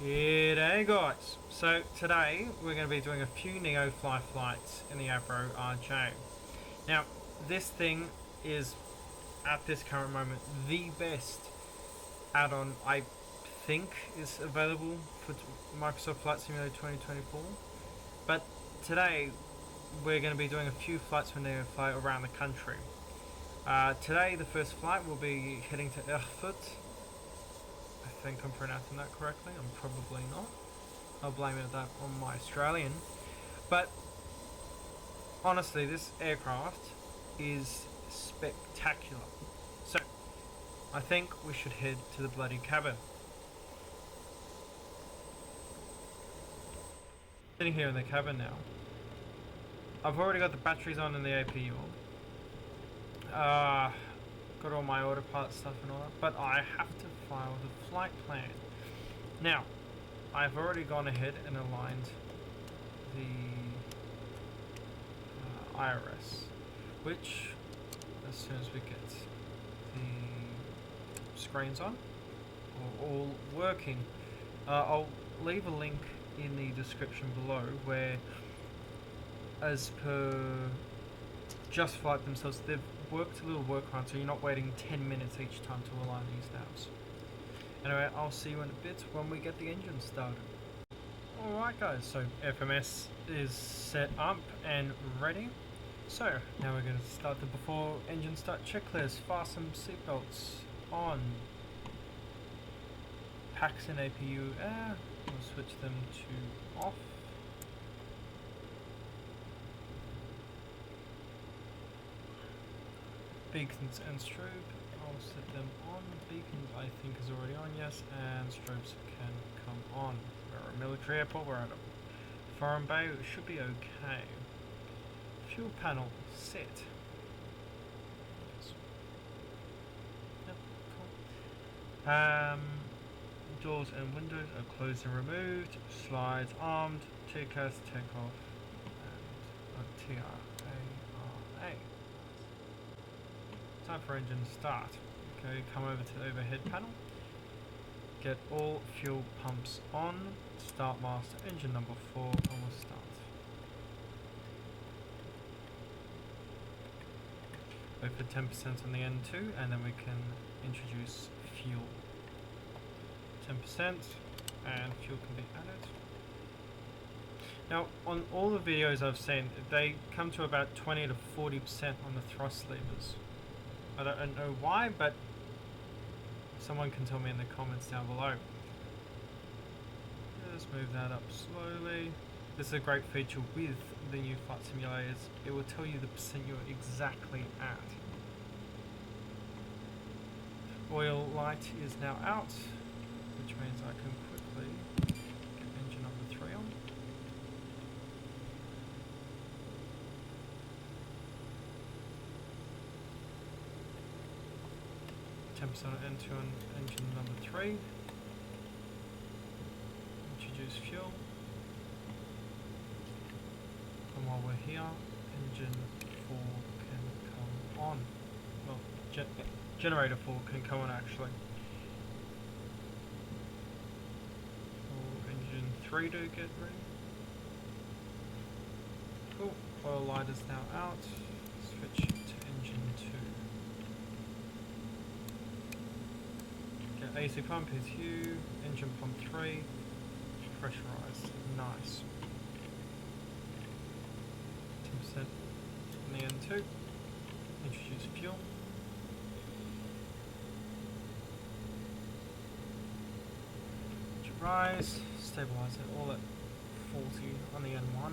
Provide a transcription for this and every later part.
G'day guys! So today we're going to be doing a few Neofly flights in the Avro RJ. Now this thing is at this current moment the best add-on I think is available for Microsoft Flight Simulator 2024. But today we're going to be doing a few flights for Neofly around the country. Today the first flight will be heading to Erfurt. I think I'm pronouncing that correctly. I'm probably not. I'll blame it that on my Australian. But honestly, this aircraft is spectacular. So I think we should head to the bloody cabin. Sitting here in the cabin now. I've already got the batteries on and the APU on. Got all my autopilot stuff and all that, but I have to file the flight plan. Now, I've already gone ahead and aligned the IRS, which, as soon as we get the screens on, are all working. I'll leave a link in the description below where, as per JustFlight themselves, they've worked a little workaround so you're not waiting 10 minutes each time to align these navs. Anyway, I'll see you in a bit when we get the engine started. Alright guys, so FMS is set up and ready. So now we're going to start the before engine start checklist. Fasten seatbelts on. Packs and APU air. We'll switch them to off. Beacons and strobe, I'll set them on. Beacons I think is already on, yes, and strobes can come on. We're at a military airport, we're at a foreign bay, it should be okay. Fuel panel set. Yes. Yep, cool. Doors and windows are closed and removed. Slides armed. TCAS takeoff and TRARA. Time for engine start. Okay, come over to the overhead panel. Get all fuel pumps on. Start master engine number 4 and we'll start. Wait for 10% on the N2 and then we can introduce fuel. 10% and fuel can be added. Now on all the videos I've seen, they come to about 20 to 40% on the thrust levers. I don't know why, but someone can tell me in the comments down below. Just move that up slowly. This is a great feature with the new flight simulators. It will tell you the percent you're exactly at. Oil light is now out, which means I can quickly get engine number 3 on. On N2 on engine number 3. Introduce fuel. And while we're here, engine 4 can come on. Well, generator 4 can come on actually. For engine 3 to get ready. Cool. Oil light is now out. Switch to engine 2. AC pump is U, engine pump 3, pressurized, nice. 10% on the N2, introduce fuel. Rise, stabilize it all at 40 on the N1.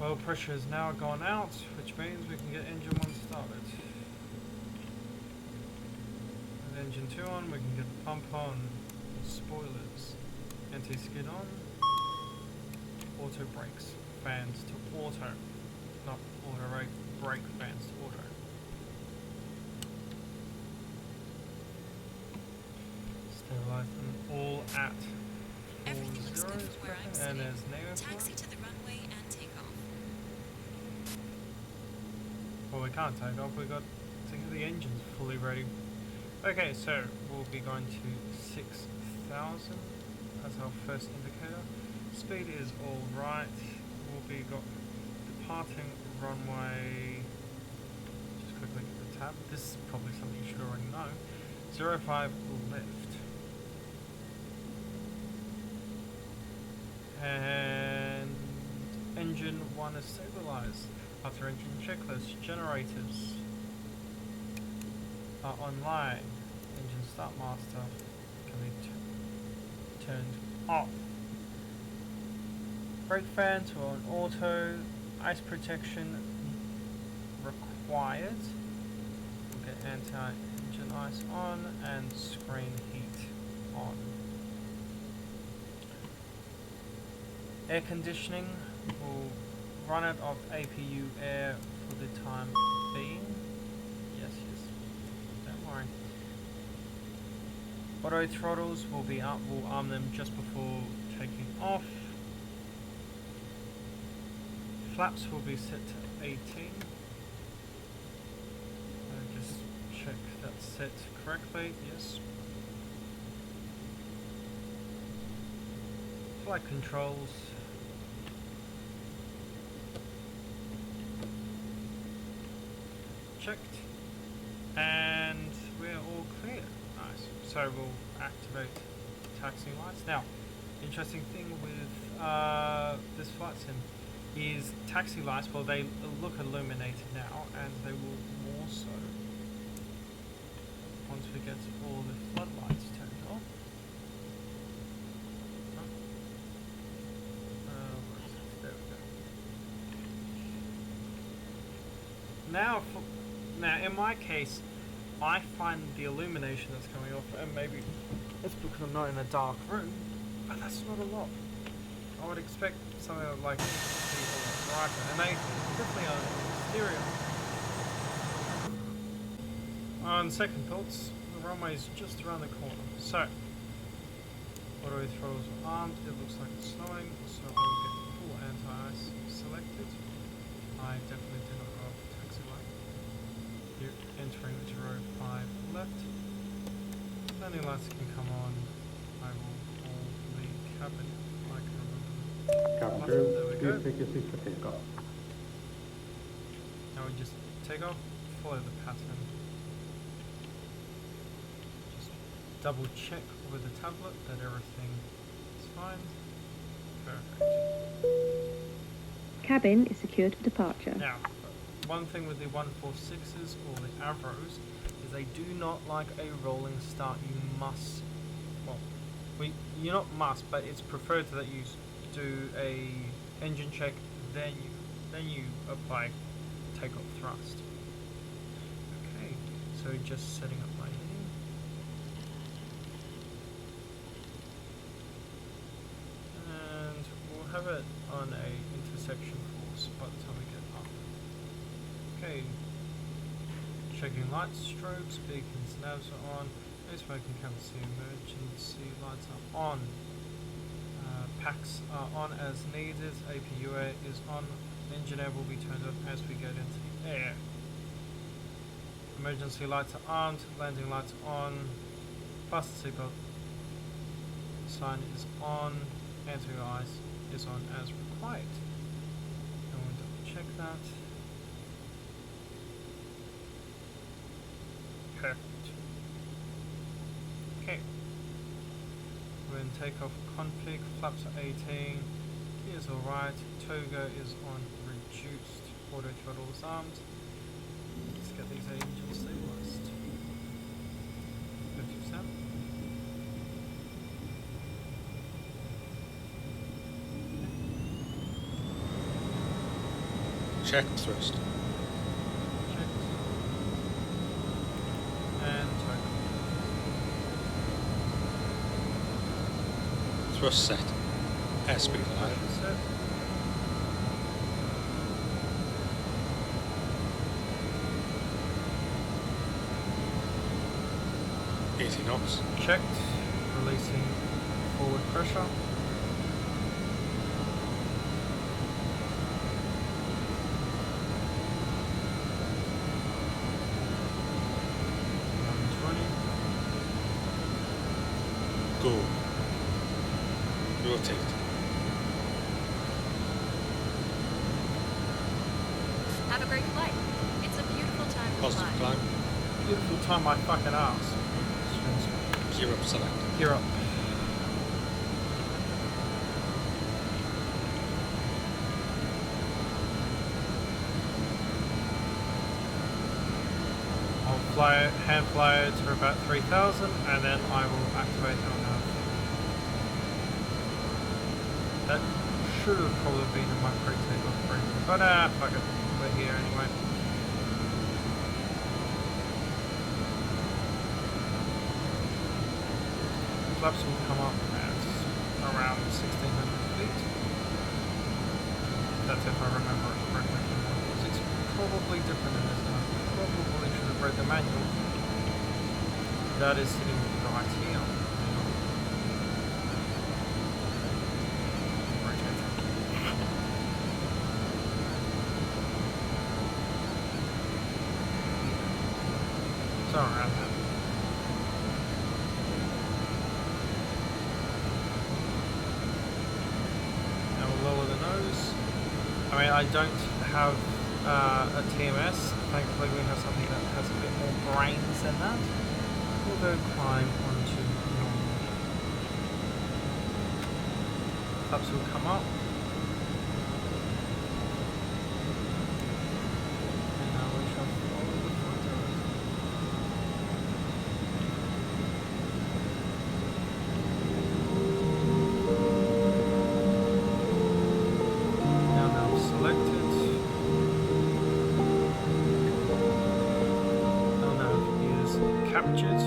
Oil pressure has now gone out, which means we can get engine 1 started. With engine 2 on, we can get the pump on, spoilers, anti-skid on, auto brakes, fans to auto, not auto brake fans to auto. Stabilize them all at 40, and there's Neofly. Taxi to the runway and take off. we can't take off, we got to get the engines fully ready. Okay, so we'll be going to 6,000 as our first indicator. Speed is alright. We'll be got departing runway. Just quickly get the tab. This is probably something you should already know. 05 left. And engine 1 is stabilized. After engine checklist, generators are online. Engine start master can be turned off. Brake fans are on auto. Ice protection required. We'll get anti-engine ice on and screen heat on. Air conditioning, will run it off APU air for the time being. Yes, don't worry. Auto throttles will be up, we'll arm them just before taking off. Flaps will be set to 18. Just check that's set correctly, yes. Flight controls. Checked, and we're all clear. Nice. So we'll activate taxi lights. Now, interesting thing with this flight sim is taxi lights. Well, they look illuminated now, and they will more so once we get all the floodlights turned off. There we go. Now, in my case, I find the illumination that's coming off, and maybe it's because I'm not in a dark room, but that's not a lot. I would expect something like this to be a lot brighter, and they definitely are stereo. On second thoughts, the runway is just around the corner. So, auto throttles are armed. It looks like it's snowing, so I will get full anti-ice selected. I definitely do not go off the taxi light. You're entering to row 5 left. Landing lights can come on. I will call the cabin. I can remember. Cabin crew, please take your seats for takeoff. Now we just take off, follow the pattern. Just double check with the tablet that everything is fine. Perfect. Cabin is secured for departure. Now, one thing with the 146s or the Avros is they do not like a rolling start. You must, well, you not must, but it's preferred that you do a engine check, then you apply takeoff thrust. Okay, so just setting up my heading. And we'll have it on a intersection course by the time we get up. Okay, checking lights, strobes, beacons, navs are on, no smoking canopy, emergency lights are on, packs are on as needed, APUA is on, engine air will be turned on as we get into the air. Emergency lights are armed, landing lights on, fasten seatbelt sign is on, anti-ice is on as required. And we'll double check that. Perfect. Okay. We're in takeoff config, flaps are 18, gears alright, toga is on reduced, auto throttle is armed. Let's get these engines stabilized. 50%. Check thrust. Checked. And toga. Thrust set. Airspeed alive. Pressure set. Easy knots. Checked. Releasing forward pressure. Have a great flight. It's a beautiful time to Positive fly. climb. Beautiful time, my fucking ass. Gear up select. Gear up. I'll fly, hand fly it to about 3,000 and then I will activate our nav. That should have probably been in my pre-takeoff briefing, but fuck it, we're here anyway. Flaps will come up at around 1,600 feet. That's if I remember it correctly. It's probably different in this now. Probably should have read the manual. That is sitting right here. So around that. Now we'll lower the nose. I mean, I don't have a TMS. Thankfully, we have something that has a bit more brains than that. We'll go climb onto normal. Flaps will come up. And now we shall follow the photos. Now selected. Now is captured.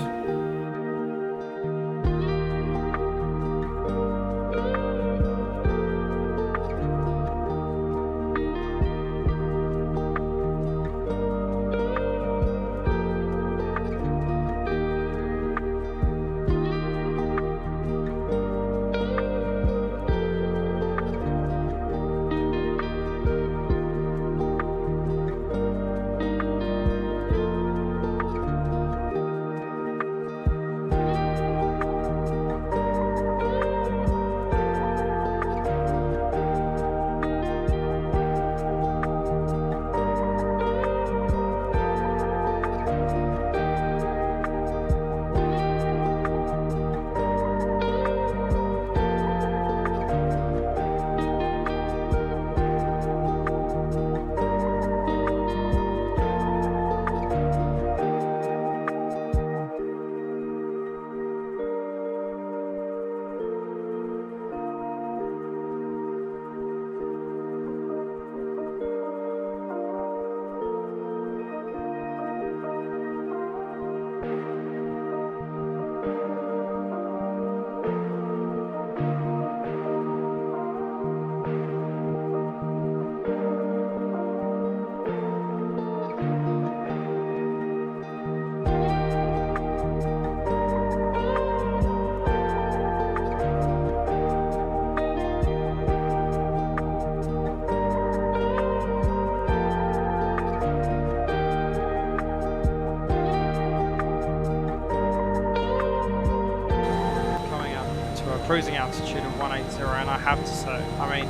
Cruising altitude of 180, and I have to say, I mean,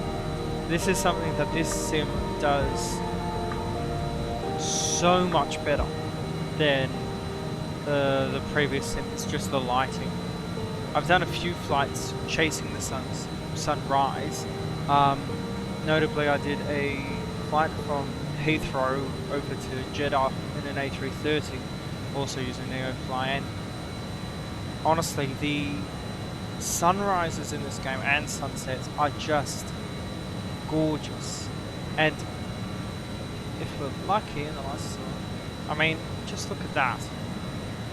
this is something that this sim does so much better than the previous sim. It's just the lighting. I've done a few flights chasing the sunrise. Notably, I did a flight from Heathrow over to Jeddah in an A330, also using Neofly, and honestly, the sunrises in this game and sunsets are just gorgeous. And if we're lucky in the last, I mean, just look at that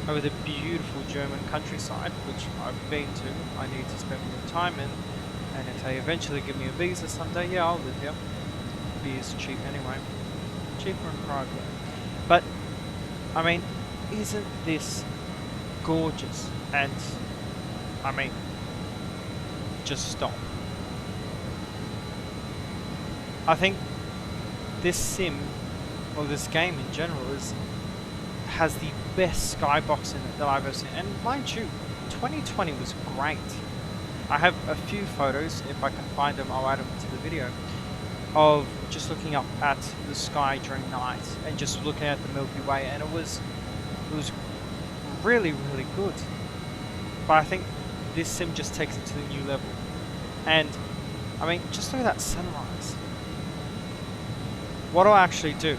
over the beautiful German countryside, which I've been to. I need to spend more time in, and if they eventually give me a visa someday, yeah, I'll live here. Beer's cheap anyway, cheaper in Prague though. But I mean, isn't this gorgeous? And I mean, just stop. I think this sim, or this game in general, has the best skybox in it that I've ever seen. And mind you, 2020 was great. I have a few photos, if I can find them, I'll add them to the video. of just looking up at the sky during night and just looking at the Milky Way, and it was really, really good. But I think this sim just takes it to a new level. And I mean, just look at that sunrise. What I'll actually do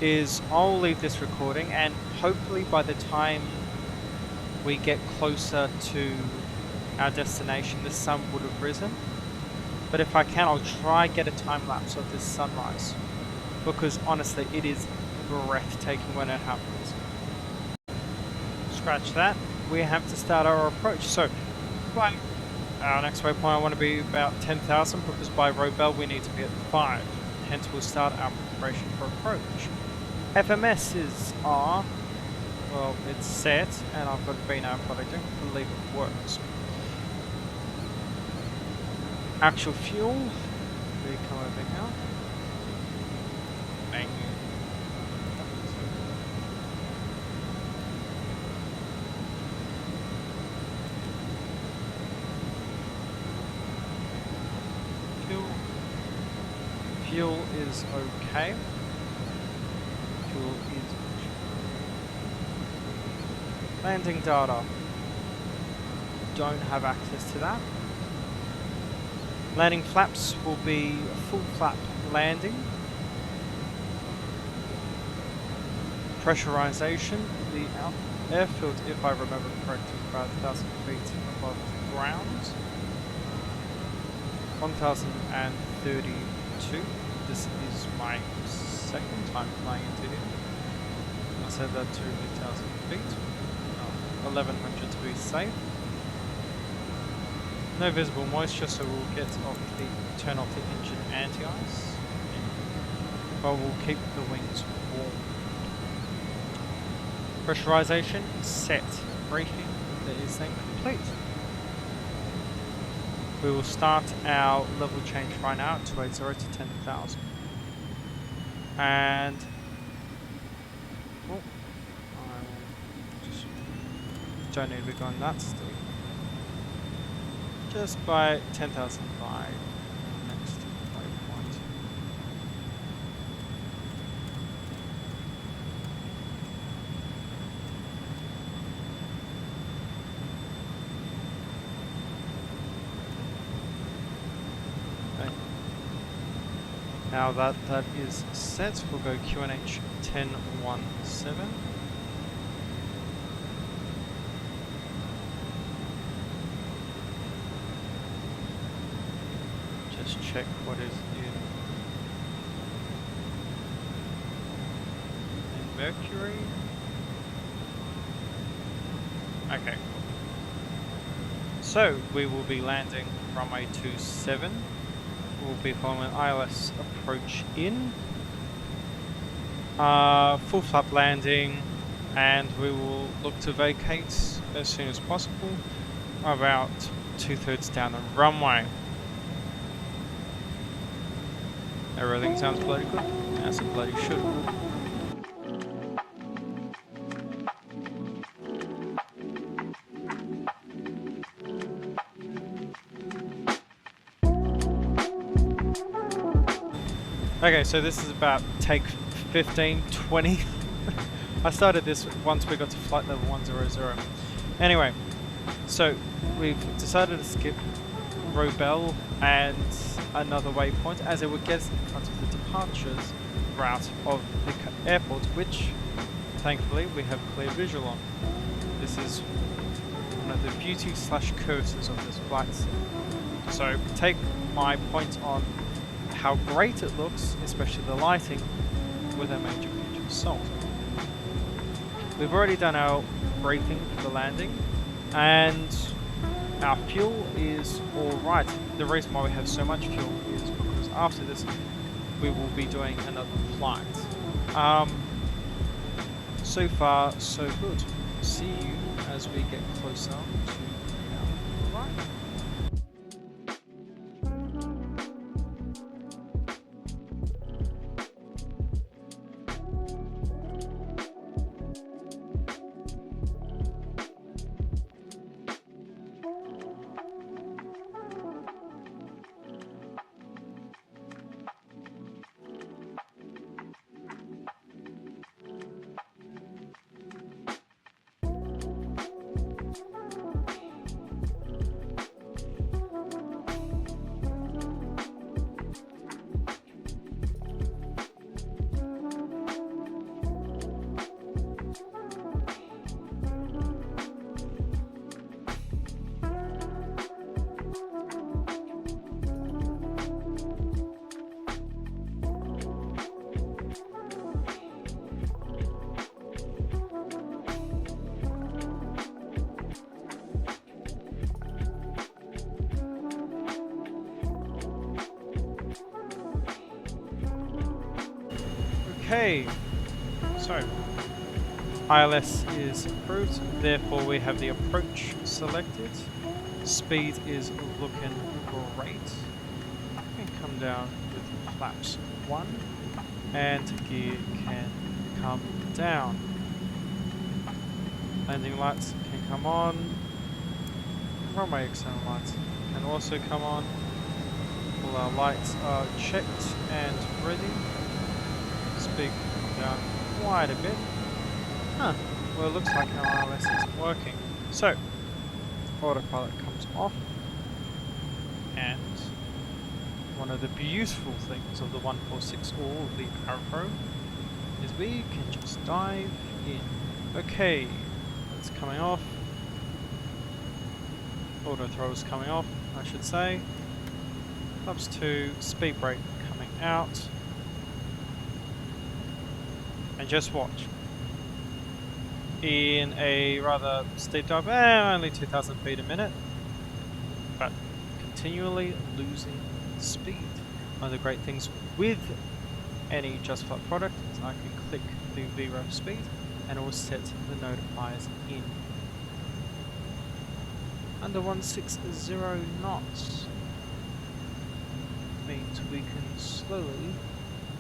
is I'll leave this recording, and hopefully by the time we get closer to our destination, the sun would have risen. But if I can, I'll try get a time lapse of this sunrise, because honestly it is breathtaking when it happens. Scratch that, we have to start our approach. So by our next waypoint I want to be about 10,000, because by road bell we need to be at 5, hence we'll start our preparation for approach. FMSs are, well, it's set and I've got VNAV, but I don't believe it works. Actual fuel, we come over here. Thank you. Fuel is okay. Fuel is landing data. Don't have access to that. Landing flaps will be a full flap landing. Pressurization, the airfield, if I remember correctly, is about 1,000 feet above ground. 1,032. This is my second time flying into here. I said that to 8,000 feet. 1,100 to be safe. No visible moisture, so we'll turn off the engine anti-ice, but we'll keep the wings warm. Pressurization set. Braking is then complete. We will start our level change right now at 280 to 10,000. And I just don't need to be going that steep. Just by 10,000 by next waypoint. Okay. Now that is set, we'll go QNH 1017. Just check what is in Mercury. Okay. So we will be landing runway 27. We'll be following ILS approach in. Full flap landing, and we will look to vacate as soon as possible, about 2/3 down the runway. Everything sounds bloody good, as it bloody should. Okay, so this is about take 15, 20. I started this once we got to flight level 100. Anyway, so we've decided to skip Robel and another waypoint, as it would get us in front of the departures route of the airport, which thankfully we have clear visual on. This is one of the beauty/curses of this flight sim. So take my point on how great it looks, especially the lighting, with a major pinch of salt. We've already done our braking for the landing, and our fuel is alright. The reason why we have so much fuel is because after this we will be doing another flight. So far so good. See you as we get closer to our flight. Okay, so ILS is approved, therefore we have the approach selected. Speed is looking great. We can come down with flaps 1 and gear can come down. Landing lights can come on. Runway external lights can also come on. All our lights are checked and ready. Speed can come down quite a bit. Huh, well it looks like our ILS isn't working. So, autopilot comes off. And one of the beautiful things of the 146 or the Avro is we can just dive in. Okay, it's coming off. Auto throttle coming off, I should say. Flaps 2, speed brake coming out. And just watch. In a rather steep dive, only 2,000 feet a minute, but continually losing speed. One of the great things with any JustFlight product is I can click the VREF speed and it will set the notifiers in. Under 160 knots means we can slowly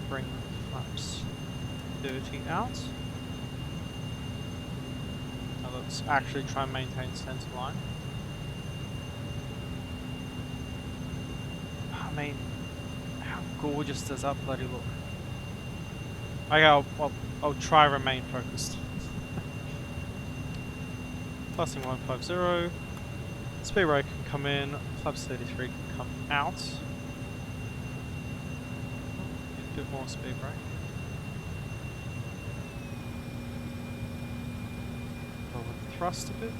bring flaps 30 out. Now let's actually try and maintain center line. I mean, how gorgeous does that bloody look? Okay, I'll try remain focused. Passing 150. Speed brake can come in, flaps 33 can come out. A bit more speed brake. Lower the thrust a bit.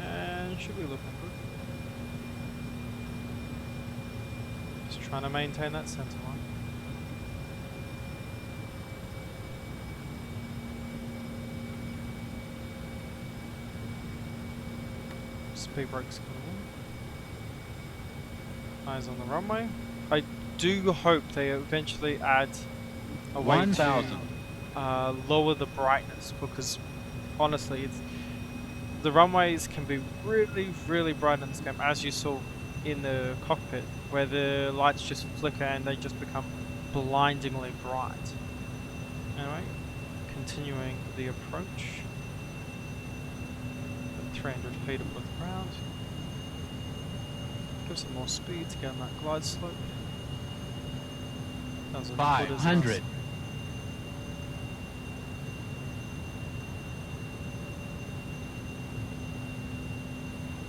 And should be looking good. Just trying to maintain that center line. Speed brakes coming in. Eyes on the runway. I do hope they eventually add a way to lower the brightness, because honestly, the runways can be really bright in this game, as you saw in the cockpit, where the lights just flicker and they just become blindingly bright. Anyway, continuing the approach. 300 feet above the ground. Give some more speed to get on that glide slope. 500.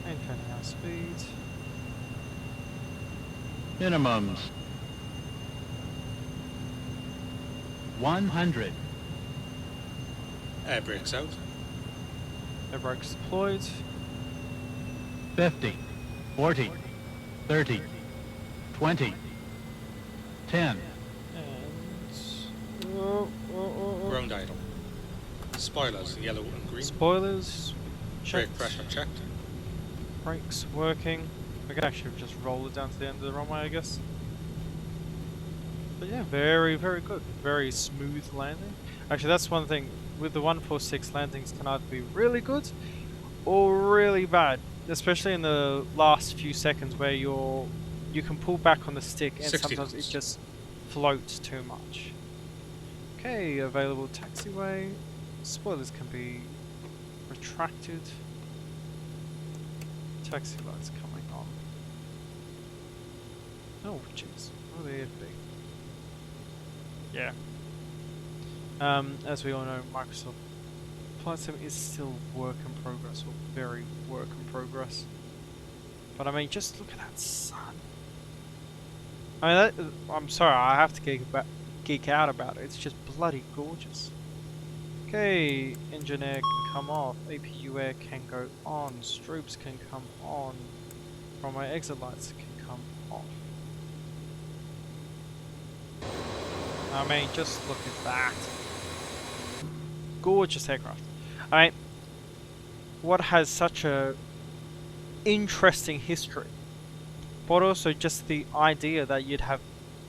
Maintaining our speed. Minimums. 100. Air brakes out. Air brakes deployed. 50. 40. 30. 20. 10. And Ground idle. Spoilers, yellow and green. spoilers checked. Brake pressure checked. Brakes working. We can actually just roll it down to the end of the runway, I guess. But yeah, very good. Very smooth landing. Actually, that's one thing. With the 146, landings can either be really good or really bad. Especially in the last few seconds where you can pull back on the stick and 60 sometimes knots. it just floats too much. Okay, available taxiway. Spoilers can be retracted. Taxi lights coming on. Oh, jeez. What are they be? Yeah. As we all know, Microsoft Flight Sim is still work in progress, or very work in progress. But I mean, just look at that sun. I mean, I'm sorry, I have to geek out about it. It's just bloody gorgeous. Okay, engine air can come off, APU air can go on, strobes can come on, runway exit lights can come off. I mean, just look at that. Gorgeous aircraft. I mean, what has such a interesting history, but also just the idea that you'd have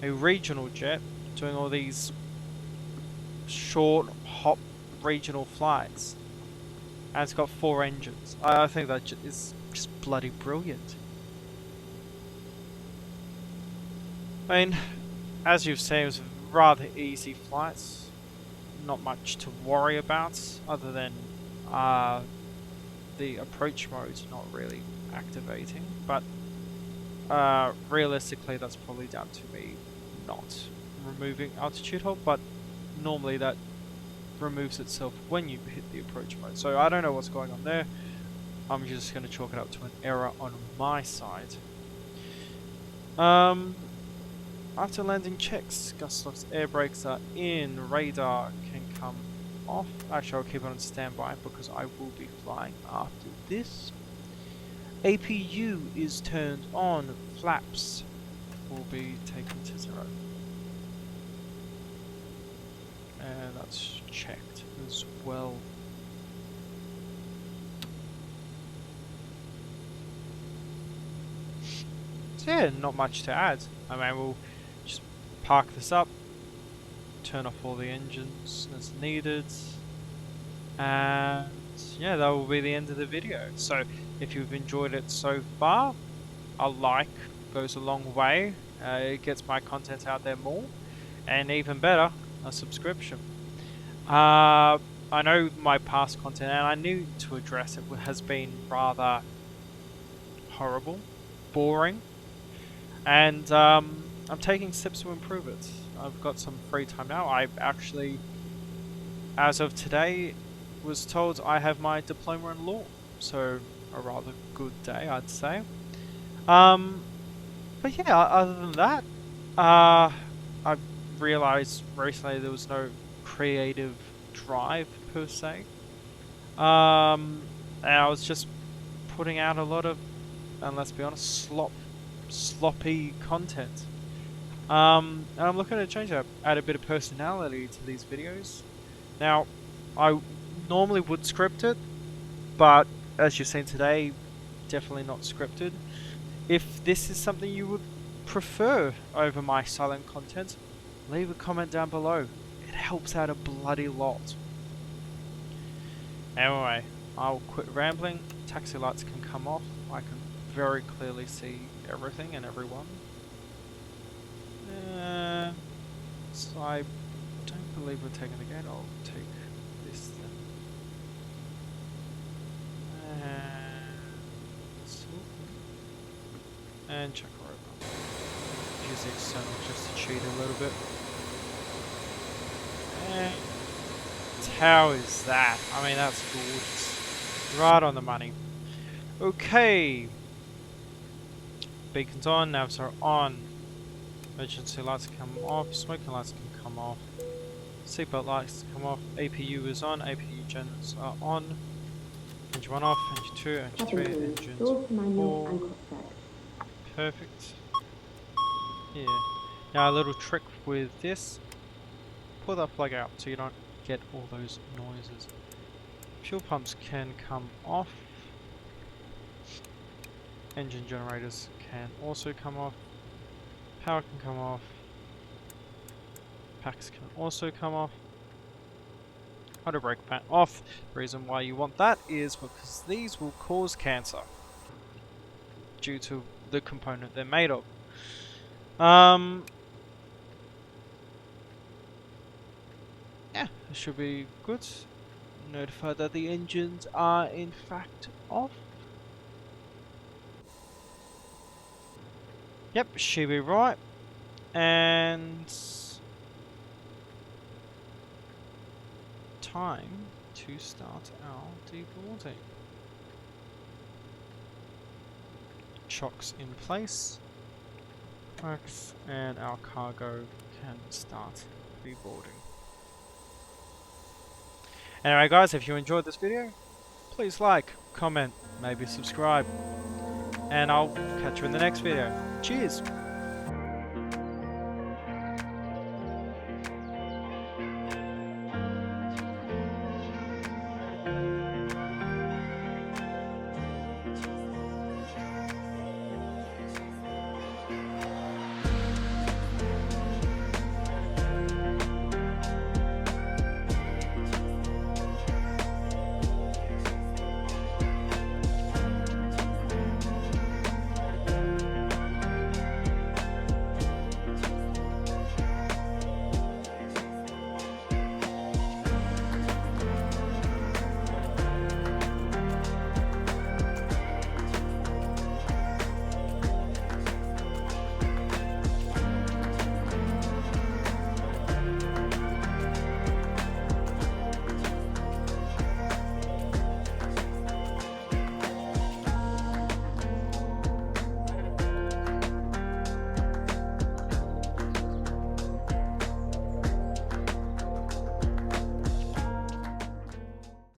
a regional jet doing all these short hop regional flights, and it's got 4 engines. I think that is just bloody brilliant. I mean, as you've seen, it was rather easy flights, not much to worry about other than the approach mode's not really activating, but realistically that's probably down to me not removing altitude hold, but normally that removes itself when you hit the approach mode. So I don't know what's going on there. I'm just going to chalk it up to an error on my side. After landing checks, JustFlight's air brakes are in, radar can come off. Actually, I'll keep it on standby because I will be flying after this. APU is turned on, flaps will be taken to 0. And that's checked as well. So yeah, not much to add. I mean, we'll just park this up, turn off all the engines as needed, and yeah, that will be the end of the video. So if you've enjoyed it so far, a like goes a long way. It gets my content out there more, and even better, a subscription. I know my past content, and I need to address it, has been rather horrible, boring, and I'm taking steps to improve it. I've got some free time now. I actually, as of today, was told I have my diploma in law, so a rather good day, I'd say. But yeah, other than that, I realized recently there was no creative drive per se, and I was just putting out a lot of, and let's be honest, sloppy content. And I'm looking to change that, add a bit of personality to these videos. Now, I normally would script it, but as you've seen today, definitely not scripted. If this is something you would prefer over my silent content, leave a comment down below. It helps out a bloody lot. Anyway, I'll quit rambling. Taxi lights can come off. I can very clearly see everything and everyone. So I don't believe we're taking the gate. I'll take this then. And check her over. Use the external just to cheat a little bit. And how is that? I mean, that's gorgeous. Right on the money. Okay. Beacons on, navs are on. Emergency lights come off, smoking lights can come off. Seatbelt lights come off, APU is on, APU gens are on. Engine 1 off, engine 2, engine 3, engine 4. Perfect. Yeah. Now a little trick with this. Pull that plug out so you don't get all those noises. Fuel pumps can come off. Engine generators can also come off. Power can come off. Packs can also come off. Auto brake pan off. The reason why you want that is because these will cause cancer due to the component they're made of. Yeah, it should be good. Notify that the engines are in fact off. Yep, should be right. And time to start our deboarding. Chocks in place. Works, and our cargo can start deboarding. Anyway guys, if you enjoyed this video, please like, comment, maybe subscribe. And I'll catch you in the next video. Cheers!